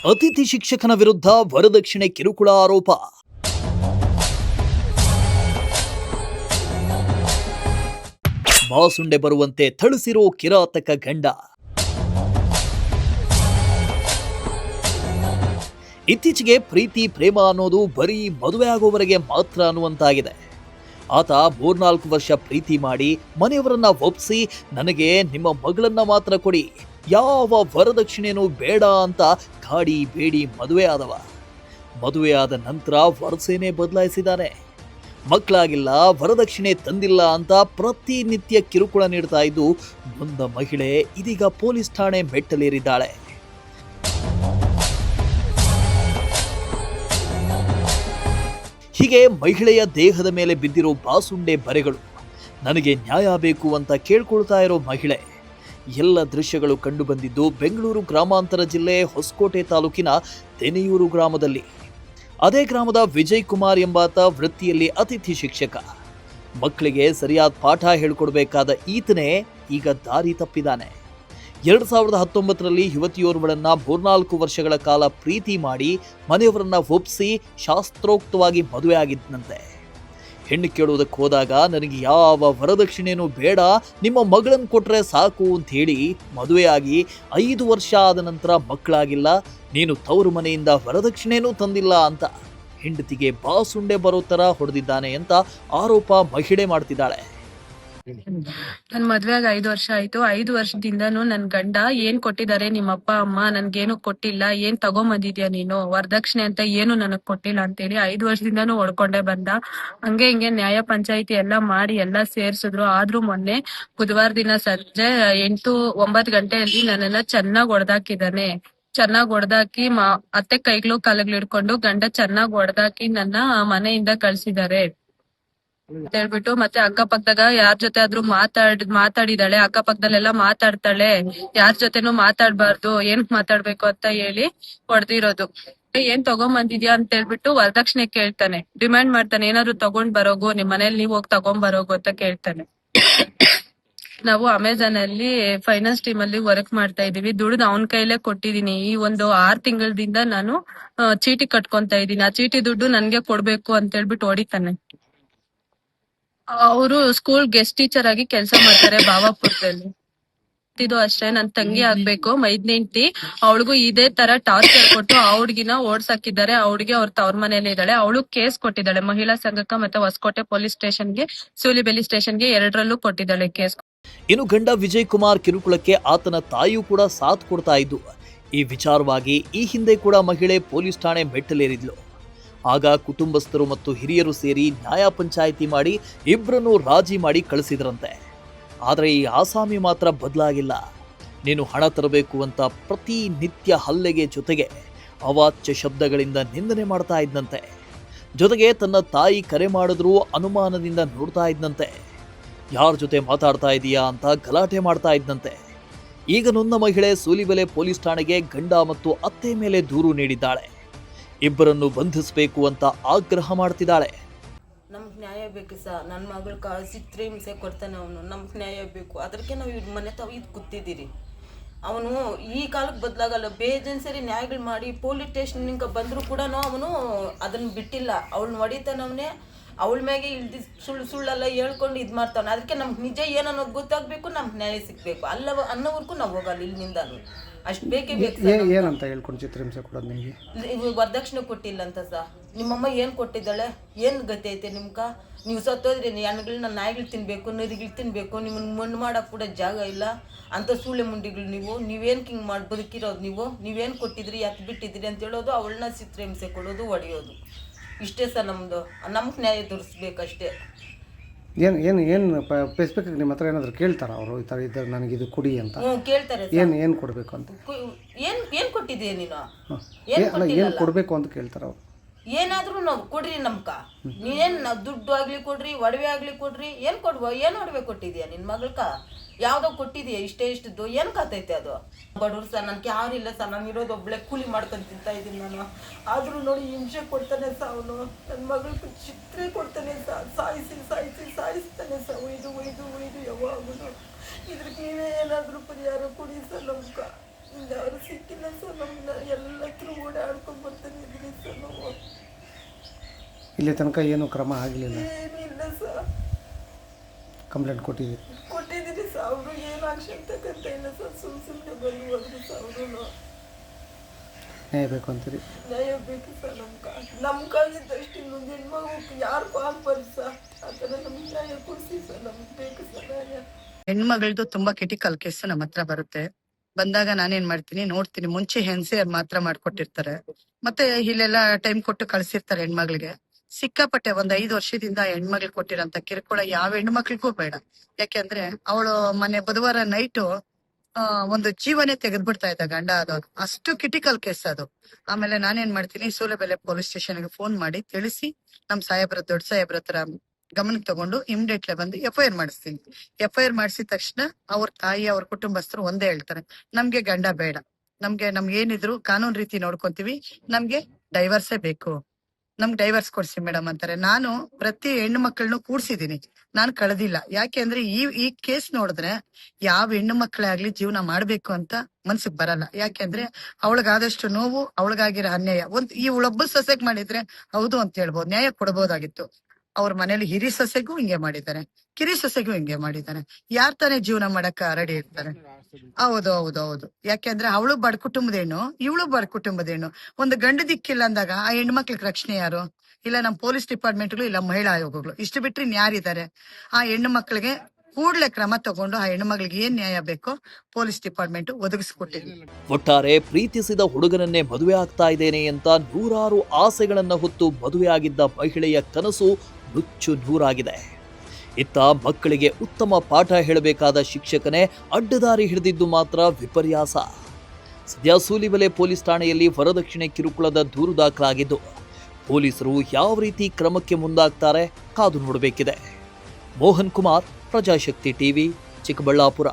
ಅತಿಥಿ ಶಿಕ್ಷಕನ ವಿರುದ್ಧ ವರದಕ್ಷಿಣೆ ಕಿರುಕುಳ ಆರೋಪ. ಬಾಸುಂಡೆ ಬರುವಂತೆ ಥಳಿಸಿರೋ ಕಿರಾತಕ ಗಂಡ. ಇತ್ತೀಚೆಗೆ ಪ್ರೀತಿ ಪ್ರೇಮ ಅನ್ನೋದು ಬರೀ ಮದುವೆ ಆಗೋವರೆಗೆ ಮಾತ್ರ ಅನ್ನುವಂತಾಗಿದೆ. ಆತ 3-4 ವರ್ಷ ಪ್ರೀತಿ ಮಾಡಿ ಮನೆಯವರನ್ನ ಒಪ್ಪಿಸಿ ನನಗೆ ನಿಮ್ಮ ಮಗಳನ್ನ ಮಾತ್ರ ಕೊಡಿ, ಯಾವ ವರದಕ್ಷಿಣೆನೂ ಬೇಡ ಅಂತ ಕಾಡಿ ಬೇಡಿ ಮದುವೆ ಆದವ. ಮದುವೆ ಆದ ನಂತರ ವರಸೇನೆ ಬದಲಾಯಿಸಿದ್ದಾನೆ. ಮಕ್ಕಳಾಗಿಲ್ಲ, ವರದಕ್ಷಿಣೆ ತಂದಿಲ್ಲ ಅಂತ ಪ್ರತಿನಿತ್ಯ ಕಿರುಕುಳ ನೀಡ್ತಾ ಇದ್ದು ನೊಂದ ಮಹಿಳೆ ಇದೀಗ ಪೊಲೀಸ್ ಠಾಣೆ ಮೆಟ್ಟಲೇರಿದ್ದಾಳೆ. ಹೀಗೆ ಮಹಿಳೆಯ ದೇಹದ ಮೇಲೆ ಬಿದ್ದಿರೋ ಬಾಸುಂಡೆ ಬರೆಗಳು. ನನಗೆ ನ್ಯಾಯ ಬೇಕು ಅಂತ ಕೇಳ್ಕೊಳ್ತಾ ಇರೋ ಮಹಿಳೆ. ಎಲ್ಲ ದೃಶ್ಯಗಳು ಕಂಡು ಬಂದಿದ್ದು ಬೆಂಗಳೂರು ಗ್ರಾಮಾಂತರ ಜಿಲ್ಲೆ ಹೊಸಕೋಟೆ ತಾಲೂಕಿನ ತೆನೆಯೂರು ಗ್ರಾಮದಲ್ಲಿ. ಅದೇ ಗ್ರಾಮದ ವಿಜಯ್ ಕುಮಾರ್ ಎಂಬಾತ ವೃತ್ತಿಯಲ್ಲಿ ಅತಿಥಿ ಶಿಕ್ಷಕ. ಮಕ್ಕಳಿಗೆ ಸರಿಯಾದ ಪಾಠ ಹೇಳ್ಕೊಡ್ಬೇಕಾದ ಈತನೇ ಈಗ ದಾರಿ ತಪ್ಪಿದ್ದಾನೆ. 2019ರಲ್ಲಿ ಯುವತಿಯೋರ್ವಳನ್ನ 3-4 ವರ್ಷಗಳ ಕಾಲ ಪ್ರೀತಿ ಮಾಡಿ ಮನೆಯವರನ್ನ ಒಪ್ಪಿಸಿ ಶಾಸ್ತ್ರೋಕ್ತವಾಗಿ ಮದುವೆ ಆಗಿದ್ದಂತೆ. ಹೆಣ್ಣು ಕೇಳುವುದಕ್ಕೆ ಹೋದಾಗ ನನಗೆ ಯಾವ ವರದಕ್ಷಿಣೆನೂ ಬೇಡ, ನಿಮ್ಮ ಮಗಳನ್ನು ಕೊಟ್ರೆ ಸಾಕು ಅಂತ ಹೇಳಿ ಮದುವೆಯಾಗಿ 5 ವರ್ಷ ಆದ ನಂತರ ಮಕ್ಕಳಾಗಿಲ್ಲ, ನೀನು ತವರು ಮನೆಯಿಂದ ವರದಕ್ಷಿಣೆನೂ ತಂದಿಲ್ಲ ಅಂತ ಹೆಂಡತಿಗೆ ಬಾಸುಂಡೆ ಬರೋ ತರ ಹೊಡೆದಿದ್ದಾನೆ ಅಂತ ಆರೋಪ ಮಹಿಳೆ ಮಾಡ್ತಿದ್ದಾಳೆ. ನನ್ ಮದ್ವೆಗ್ 5 ವರ್ಷ ಆಯ್ತು. 5 ವರ್ಷದಿಂದನೂ ನನ್ ಗಂಡ ಏನ್ ಕೊಟ್ಟಿದ್ದಾರೆ ನಿಮ್ಮ ಅಪ್ಪ ಅಮ್ಮ, ನನ್ಗೇನು ಕೊಟ್ಟಿಲ್ಲ, ಏನ್ ತಗೊಂಬಂದಿದ್ಯಾ ನೀನು, ವರದಕ್ಷಿಣೆ ಅಂತ ಏನು ನನಗ್ ಕೊಟ್ಟಿಲ್ಲ ಅಂತೇಳಿ 5 ವರ್ಷದಿಂದನೂ ಹೊಡ್ಕೊಂಡೇ ಬಂದ. ಹಂಗೆ ಹಿಂಗೆ ನ್ಯಾಯ ಪಂಚಾಯಿತಿ ಎಲ್ಲಾ ಮಾಡಿ ಎಲ್ಲಾ ಸೇರ್ಸಿದ್ರು. ಆದ್ರೂ ಮೊನ್ನೆ ಬುಧವಾರ ದಿನ ಸಂಜೆ 8-9 ಗಂಟೆಯಲ್ಲಿ ನನ್ನನ್ನ ಚೆನ್ನಾಗ್ ಹೊಡೆದಾಕಿದ್ದಾನೆ. ಚೆನ್ನಾಗ್ ಹೊಡೆದಾಕಿ ಅತ್ತೆ ಕೈಗಳು ಕಾಲುಗಳು ಹಿಡ್ಕೊಂಡು ಗಂಡ ಚೆನ್ನಾಗ್ ಹೊಡೆದಾಕಿ ನನ್ನ ಮನೆಯಿಂದ ಕಳ್ಸಿದ್ದಾರೆ ಅಂತ ಹೇಳ್ಬಿಟ್ಟು, ಮತ್ತೆ ಅಕ್ಕಪಕ್ಕದಾಗ ಯಾರ್ ಜೊತೆ ಆದ್ರೂ ಮಾತಾಡಿದಾಳೆ, ಅಕ್ಕಪಕ್ಕದಲ್ಲೆಲ್ಲ ಮಾತಾಡ್ತಾಳೆ, ಯಾರ್ ಜೊತೆನೂ ಮಾತಾಡ್ಬಾರ್ದು, ಏನ್ ಮಾತಾಡ್ಬೇಕು ಅಂತ ಹೇಳಿ ಹೊಡೆದಿರೋದು. ಏನ್ ತಗೊಂಬಂದಿದ್ಯಾ ಅಂತ ಹೇಳ್ಬಿಟ್ಟು ವರದಕ್ಷಿಣೆ ಕೇಳ್ತಾನೆ, ಡಿಮ್ಯಾಂಡ್ ಮಾಡ್ತಾನೆ, ಏನಾದ್ರು ತಗೊಂಡ್ ಬರೋಗು, ನಿಮ್ ಮನೇಲಿ ನೀವ್ ಹೋಗಿ ತಗೊಂಡ್ ಬರೋಗು ಅಂತ ಕೇಳ್ತಾನೆ. ನಾವು ಅಮೆಜಾನ್ ಅಲ್ಲಿ ಫೈನಾನ್ಸ್ ಟೀಮ್ ಅಲ್ಲಿ ವರ್ಕ್ ಮಾಡ್ತಾ ಇದೀವಿ. ದುಡ್ಡು ಅವನ್ ಕೈಲೇ ಕೊಟ್ಟಿದೀನಿ. ಈ ಒಂದು 6 ತಿಂಗಳದಿಂದ ನಾನು ಚೀಟಿ ಕಟ್ಕೊಂತಾ ಇದೀನಿ. ಆ ಚೀಟಿ ದುಡ್ಡು ನನ್ಗೆ ಕೊಡ್ಬೇಕು ಅಂತ ಹೇಳ್ಬಿಟ್ಟು ಹೊಡಿತಾನೆ. ಅವರು ಸ್ಕೂಲ್ ಗೆಸ್ಟ್ ಟೀಚರ್ ಆಗಿ ಕೆಲಸ ಮಾಡ್ತಾರೆ ಭಾವಾಪುರದಲ್ಲಿ. ಇದು ಅಷ್ಟೇ, ನನ್ ತಂಗಿ ಆಗ್ಬೇಕು, ಮೈದ್ನೆಂಟಿ. ಅವಳಿಗೂ ಇದೇ ತರ ಟಾರ್ಚರ್ ಕೊಟ್ಟು ಆ ಹುಡ್ಗಿನ ಓಡ್ಸಾಕಿದ್ದಾರೆ. ಆ ಹುಡ್ಗಿ ಅವ್ರ ತವ್ರ ಮನೇಲಿ ಇದ್ದಾಳೆ. ಅವಳು ಕೇಸ್ ಕೊಟ್ಟಿದ್ದಾಳೆ ಮಹಿಳಾ ಸಂಘಕ್ಕ ಮತ್ತೆ ಹೊಸಕೋಟೆ ಪೊಲೀಸ್ ಸ್ಟೇಷನ್ಗೆ, ಸೂಲಿಬೆಲೆ ಸ್ಟೇಷನ್ಗೆ, 2ರಲ್ಲೂ ಕೊಟ್ಟಿದ್ದಾಳೆ ಕೇಸ್. ಇನ್ನು ಗಂಡ ವಿಜಯ್ ಕುಮಾರ್ ಕಿರುಕುಳಕ್ಕೆ ಆತನ ತಾಯಿಯೂ ಕೂಡ ಸಾಥ್ ಕೊಡ್ತಾ ಇದ್ದು, ಈ ವಿಚಾರವಾಗಿ ಈ ಹಿಂದೆ ಕೂಡ ಮಹಿಳೆ ಪೊಲೀಸ್ ಠಾಣೆ ಮೆಟ್ಟಲೇರಿದ್ಲು. ಆಗ ಕುಟುಂಬಸ್ಥರು ಮತ್ತು ಹಿರಿಯರು ಸೇರಿ ನ್ಯಾಯ ಪಂಚಾಯಿತಿ ಮಾಡಿ ಇಬ್ಬರನ್ನು ರಾಜಿ ಮಾಡಿ ಕಳಿಸಿದ್ರಂತೆ. ಆದರೆ ಈ ಆಸಾಮಿ ಮಾತ್ರ ಬದಲಾಗಿಲ್ಲ. ನೀನು ಹಣ ತರಬೇಕು ಅಂತ ಪ್ರತಿನಿತ್ಯ ಹಲ್ಲೆಗೆ ಜೊತೆಗೆ ಅವಾಚ್ಯ ಶಬ್ದಗಳಿಂದ ನಿಂದನೆ ಮಾಡ್ತಾ ಇದ್ದಂತೆ. ಜೊತೆಗೆ ತನ್ನ ತಾಯಿ ಕರೆ ಮಾಡಿದ್ರೂ ಅನುಮಾನದಿಂದ ನೋಡ್ತಾ ಇದ್ದಂತೆ. ಯಾರ ಜೊತೆ ಮಾತಾಡ್ತಾ ಇದೀಯಾ ಅಂತ ಗಲಾಟೆ ಮಾಡ್ತಾ ಇದ್ದಂತೆ. ಈಗ ನೊಂದ ಮಹಿಳೆ ಸೂಲಿಬೆಲೆ ಪೊಲೀಸ್ ಠಾಣೆಗೆ ಗಂಡ ಮತ್ತು ಅತ್ತೆ ಮೇಲೆ ದೂರು ನೀಡಿದ್ದಾಳೆ. ಇಬ್ಬರನ್ನು ಬಂಧಿಸಬೇಕು ಅಂತ ಆಗ್ರಹ ಮಾಡ್ತಿದ್ದಾಳೆ. ನಮ್ಗೆ ನ್ಯಾಯ ಬೇಕು ಸರ್. ನನ್ನ ಮಗಳು ಚಿತ್ರ ಹಿಂಸೆ ಕೊಡ್ತಾನೆ ಅವನು. ನಮ್ಗೆ ನ್ಯಾಯ ಬೇಕು. ಅದಕ್ಕೆ ನಾವು ಇವ್ರ ಮನೆ ತಾವು ಇದು ಕೂತಿದ್ದೀರಿ. ಅವನು ಈ ಕಾಲಕ್ಕೆ ಬದಲಾಗಲ್ಲ. ಬೇಜನ್ ಸರಿ ನ್ಯಾಯಗಳು ಮಾಡಿ ಪೊಲೀಸ್ ಸ್ಟೇಷನ್ನಿಂದ ಬಂದರೂ ಕೂಡ ಅವನು ಅದನ್ನು ಬಿಟ್ಟಿಲ್ಲ. ಅವಳನ್ನ ಹೊಡಿತಾನವನೇ, ಅವಳ ಮ್ಯಾಗೆ ಇಳ್ದು ಸುಳ್ಳೆಲ್ಲ ಹೇಳ್ಕೊಂಡು ಇದು ಮಾಡ್ತಾನೆ. ಅದಕ್ಕೆ ನಮ್ಗೆ ನಿಜ ಏನನ್ನೋದು ಗೊತ್ತಾಗಬೇಕು, ನಮ್ಗೆ ನ್ಯಾಯ ಸಿಗಬೇಕು. ಅನ್ನೋವರೆಗೂ ನಾವು ಹೋಗಲ್ಲ ಇಲ್ಲಿಂದ. ಅಷ್ಟು ಬೇಕೇ ಬೇಕು. ಏನಂತ ಹೇಳ್ಕೊಂಡು ಚಿತ್ರಹಿಂಸೆ ಕೊಡೋದು ನಿಮಗೆ? ವರದಕ್ಷಿಣೆ ಕೊಟ್ಟಿಲ್ಲ ಅಂತ ಸರ್. ನಿಮ್ಮಮ್ಮ ಏನು ಕೊಟ್ಟಿದ್ದಾಳೆ, ಏನು ಗತಿ ಐತೆ ನಿಮ್ಗೆ? ನೀವು ಸತ್ತೋದ್ರಿ ಹೆಣ್ಗಳನ್ನ ನಾಯಿಗಳು ತಿನ್ಬೇಕು, ನರಿಗಳು ತಿನ್ಬೇಕು, ನಿಮ್ಮನ್ನು ಮಣ್ಣು ಮಾಡೋಕೆ ಕೂಡ ಜಾಗ ಇಲ್ಲ ಅಂತ ಸೂಳೆ ಮುಂಡಿಗಳು ನೀವೇನು ಹಿಂಗೆ ಮಾಡಿ ಬದುಕಿರೋದು? ನೀವೇನು ಕೊಟ್ಟಿದ್ರಿ, ಯಾಕೆ ಬಿಟ್ಟಿದ್ರಿ ಅಂತ ಹೇಳೋದು, ಅವಳನ್ನ ಚಿತ್ರಹಿಂಸೆ ಕೊಡೋದು, ಹೊಡೆಯೋದು. ಇಷ್ಟೇ ಸರ್ ನಮ್ಮದು. ನಮ್ಗೆ ನ್ಯಾಯ ತೋರಿಸ್ಬೇಕಷ್ಟೇ. ಏನು ಸ್ಪೆಸಿಫಿಕ್ ನಿಮ್ಮ ಹತ್ರ ಏನಾದರೂ ಕೇಳ್ತಾರ ಅವರು? ಈ ಥರ ಇದ್ದಾರೆ, ನನಗೆ ಇದು ಕೊಡಿ ಅಂತ ಕೇಳ್ತಾರೆ. ಏನು ಕೊಡಬೇಕು ಅಂತ? ಏನು ಕೊಟ್ಟಿದ್ದೀಯ ನೀನು? ಏನು ಕೊಡಬೇಕು ಅಂತ ಕೇಳ್ತಾರೆ ಅವರು. ಏನಾದರೂ ನಾವು ಕೊಡ್ರಿ ನಮ್ಕ. ನೀನೇನು ನಾವು ದುಡ್ಡು ಆಗಲಿ ಕೊಡ್ರಿ, ಒಡವೆ ಆಗಲಿ ಕೊಡ್ರಿ, ಏನು ಕೊಡ್ಬೋ? ಏನು ಒಡವೆ ಕೊಟ್ಟಿದ್ಯಾ ನಿನ್ನ ಮಗಳ್ಕ? ಯಾವುದೋ ಕೊಟ್ಟಿದೆಯಾ? ಇಷ್ಟದ್ದು ಏನು ಕಾತೈತೆ ಅದು? ಬಡವ್ರು ಸರ್, ನನಗೆ ಯಾರಿಲ್ಲ ಸರ್. ನಾನು ಇರೋದು ಒಬ್ಬಳೆ ಕೂಲಿ ಮಾಡ್ಕೊಂಡು ತಿಂತಾ ಇದ್ದೀನಿ ನಾನು. ಆದರೂ ನೋಡಿ ಹಿಂಸೆ ಕೊಡ್ತಾನೆ ಸರ್ ಅವನು. ನನ್ನ ಮಗಳಿಗೆ ಚಿತ್ರ ಕೊಡ್ತಾನೆ ಸರ್. ಸಾಯಿಸ್ತಾನೆ ಸರ್. ಒಯ್ದು ಯಾವಾಗೂ. ಇದ್ರಿಗೆ ನೀವೇ ಏನಾದರೂ ಪರಿಹಾರ ಕೊಡಿ ಸರ್ ನಮ್ಗೆ. ಯಾರು ಸಿಕ್ಕಿಲ್ಲ ಸರ್. ನಮ್ಮನ್ನ ಎಲ್ಲತ್ರ ಓಡಾಡ್ಕೊಂಡು ಬರ್ತಾನೆ ಇದ್ರಿ ಸರ್ ನಾವು. ಇಲ್ಲಿ ತನಕ ಏನು ಕ್ರಮ ಆಗಲಿಲ್ಲ. ಏನಿಲ್ಲ ಸರ್. ಕಂಪ್ಲೇಂಟ್ ಕೊಟ್ಟಿದ್ದೀರಿ ಸರ್. ಅವರು ಏನು ಆಕ್ಷನ್ ತಗೊಂತ ಇಲ್ಲ ಸರ್. ಸುಮ್ಮನೆ ಬಂದು ಹೋದ್ರು ಸರ್. ಅವರು ನ್ಯಾಯ ಬೇಕು ಅಂತೀರಿ? ನ್ಯಾಯ ಬೇಕು ಸರ್. ನಮ್ಗಾಗಿದ್ದಷ್ಟು ಇನ್ನೊಂದು ಹೆಣ್ಮಗು ಯಾರಿಗೂ ಆಗ್ಬಾರ್ದು ಸರ್. ಆ ಥರ ನಮ್ಗೆ ನ್ಯಾಯ ಕೊಡಿಸಿ ಸರ್. ನಮ್ಗೆ ಬೇಕು ಸರ್ ನ್ಯಾಯ. ಹೆಣ್ಮಗಳದು ತುಂಬಾ ಕ್ರಿಟಿಕಲ್ ಕೇಸ್ ನಮ್ಮ ಹತ್ರ ಬರುತ್ತೆ. ಬಂದಾಗ ನಾನೇನ್ ಮಾಡ್ತೀನಿ ನೋಡ್ತೀನಿ. ಮುಂಚೆ ಹೆಣ್ಸೆ ಮಾತ್ರ ಮಾಡ್ಕೊಟ್ಟಿರ್ತಾರೆ, ಮತ್ತೆ ಇಲ್ಲೆಲ್ಲ ಟೈಮ್ ಕೊಟ್ಟು ಕಳ್ಸಿರ್ತಾರೆ ಹೆಣ್ಮಗಳಿಗೆ. ಸಿಕ್ಕಾಪಟ್ಟೆ 5 ವರ್ಷದಿಂದ ಹೆಣ್ಮಗ್ಳು ಕೊಟ್ಟಿರೋಂತ ಕಿರುಕುಳ ಯಾವ ಹೆಣ್ಮಕ್ಳಿಗೂ ಬೇಡ. ಯಾಕೆಂದ್ರೆ ಅವಳು ಮೊನ್ನೆ ಬುಧವಾರ ನೈಟು ಒಂದು ಜೀವನೇ ತೆಗೆದ್ಬಿಡ್ತಾ ಇದ್ದ ಗಂಡ. ಅದು ಅಷ್ಟು ಕ್ರಿಟಿಕಲ್ ಕೇಸ್ ಅದು. ಆಮೇಲೆ ನಾನೇನ್ ಮಾಡ್ತೀನಿ, ಸೂಲೆಬೆಲೆ ಪೊಲೀಸ್ ಸ್ಟೇಷನ್ಗೆ ಫೋನ್ ಮಾಡಿ ತಿಳಿಸಿ ನಮ್ ಸಾಹೇಬ್ರ ದೊಡ್ಡ ಸಾಹೇಬ್ರ ಹತ್ರ ಗಮನಕ್ಕೆ ತಗೊಂಡು ಇಮಿಡಿಯೇಟ್ಲಿ ಬಂದು FIR ಮಾಡಿಸ್ತೀನಿ. FIR ಮಾಡಿಸಿದ ತಕ್ಷಣ ಅವ್ರ ತಾಯಿ ಅವ್ರ ಕುಟುಂಬಸ್ಥರು ಒಂದೇ ಹೇಳ್ತಾರೆ, ನಮ್ಗೆ ಗಂಡ ಬೇಡ, ನಮ್ಗೆ ಏನಿದ್ರು ಕಾನೂನು ರೀತಿ ನೋಡ್ಕೊಂತೀವಿ, ನಮ್ಗೆ ಡೈವರ್ಸೇ ಬೇಕು, ನಮ್ಗೆ ಡೈವರ್ಸ್ ಕೊಡ್ಸಿ ಮೇಡಮ್ ಅಂತಾರೆ. ನಾನು ಪ್ರತಿ ಹೆಣ್ಣು ಮಕ್ಕಳನ್ನು ಕೂಡ್ಸಿದೀನಿ, ನಾನು ಕಳೆದಿಲ್ಲ. ಯಾಕೆ ಅಂದ್ರೆ ಈ ಕೇಸ್ ನೋಡಿದ್ರೆ ಯಾವ ಹೆಣ್ಣು ಮಕ್ಕಳೇ ಆಗ್ಲಿ ಜೀವನ ಮಾಡ್ಬೇಕು ಅಂತ ಮನ್ಸಿಗೆ ಬರಲ್ಲ. ಯಾಕೆಂದ್ರೆ ಅವಳಿಗಾದಷ್ಟು ನೋವು, ಅವಳಿಗಾಗಿರೋ ಅನ್ಯಾಯ ಇವಳೊಬ್ಬ ಸೊಸೆಗ್ ಮಾಡಿದ್ರೆ ಹೌದು ಅಂತ ಹೇಳ್ಬೋದು, ನ್ಯಾಯ ಕೊಡಬಹುದಾಗಿತ್ತು. ಅವ್ರ ಮನೇಲಿ ಹಿರಿ ಸೊಸೆಗೂ ಹಿಂಗೆ ಮಾಡಿದ್ದಾರೆ, ಕಿರಿ ಸೊಸೆಗೂ ಹಿಂಗೆ ಮಾಡಿದ್ದಾರೆ. ಯಾರ್ ತಾನೇ ಜೀವನ ಮಾಡಕ್ಕ ರೆಡಿ ಇರ್ತಾರೆ? ಹೌದು ಹೌದು ಹೌದು. ಯಾಕೆಂದ್ರೆ ಅವಳು ಬಡ ಕುಟುಂಬದೇನು, ಇವಳು ಬಡ ಕುಟುಂಬದೇನು. ಒಂದು ಗಂಡು ದಿಕ್ಕಿಲ್ಲ ಅಂದಾಗ ಆ ಹೆಣ್ಮಕ್ಳಿಗೆ ರಕ್ಷಣೆ ಯಾರು? ಇಲ್ಲ ನಮ್ ಪೊಲೀಸ್ ಡಿಪಾರ್ಟ್ಮೆಂಟ್ಗಳು, ಇಲ್ಲ ಮಹಿಳಾ ಆಯೋಗಗಳು. ಇಷ್ಟು ಬಿಟ್ರೆ ಇನ್ಯಾರಿದ್ದಾರೆ? ಆ ಹೆಣ್ಣು ಮಕ್ಕಳಿಗೆ ಕೂಡ್ಲೆ ಕ್ರಮ ತಗೊಂಡು ಆ ಹೆಣ್ಣು ಮಗಳಿಗೆ ಏನ್ ನ್ಯಾಯ ಬೇಕೋ ಪೊಲೀಸ್ ಡಿಪಾರ್ಟ್ಮೆಂಟ್ ಒದಗಿಸ್ಕೊಟ್ಟಿದೆ. ಒಟ್ಟಾರೆ ಪ್ರೀತಿಸಿದ ಹುಡುಗನನ್ನೇ ಮದುವೆ ಆಗ್ತಾ ಇದ್ದೇನೆ ಅಂತ ನೂರಾರು ಆಸೆಗಳನ್ನ ಹೊತ್ತು ಮದುವೆಯಾಗಿದ್ದ ಮಹಿಳೆಯ ಕನಸು ನುಚ್ಚು ನೂರಾಗಿದೆ. ಇತ್ತ ಮಕ್ಕಳಿಗೆ ಉತ್ತಮ ಪಾಠ ಹೇಳಬೇಕಾದ ಶಿಕ್ಷಕನೇ ಅಡ್ಡದಾರಿ ಹಿಡಿದಿದ್ದು ಮಾತ್ರ ವಿಪರ್ಯಾಸ. ಸದ್ಯ ಸೂಲಿಬೆಲೆ ಪೊಲೀಸ್ ಠಾಣೆಯಲ್ಲಿ ವರದಕ್ಷಿಣೆ ಕಿರುಕುಳದ ದೂರು ದಾಖಲಾಗಿದ್ದು ಪೊಲೀಸರು ಯಾವ ರೀತಿ ಕ್ರಮಕ್ಕೆ ಮುಂದಾಗ್ತಾರೆ ಕಾದು ನೋಡಬೇಕಿದೆ. ಮೋಹನ್ ಕುಮಾರ್, ಪ್ರಜಾಶಕ್ತಿ ಟಿವಿ, ಚಿಕ್ಕಬಳ್ಳಾಪುರ.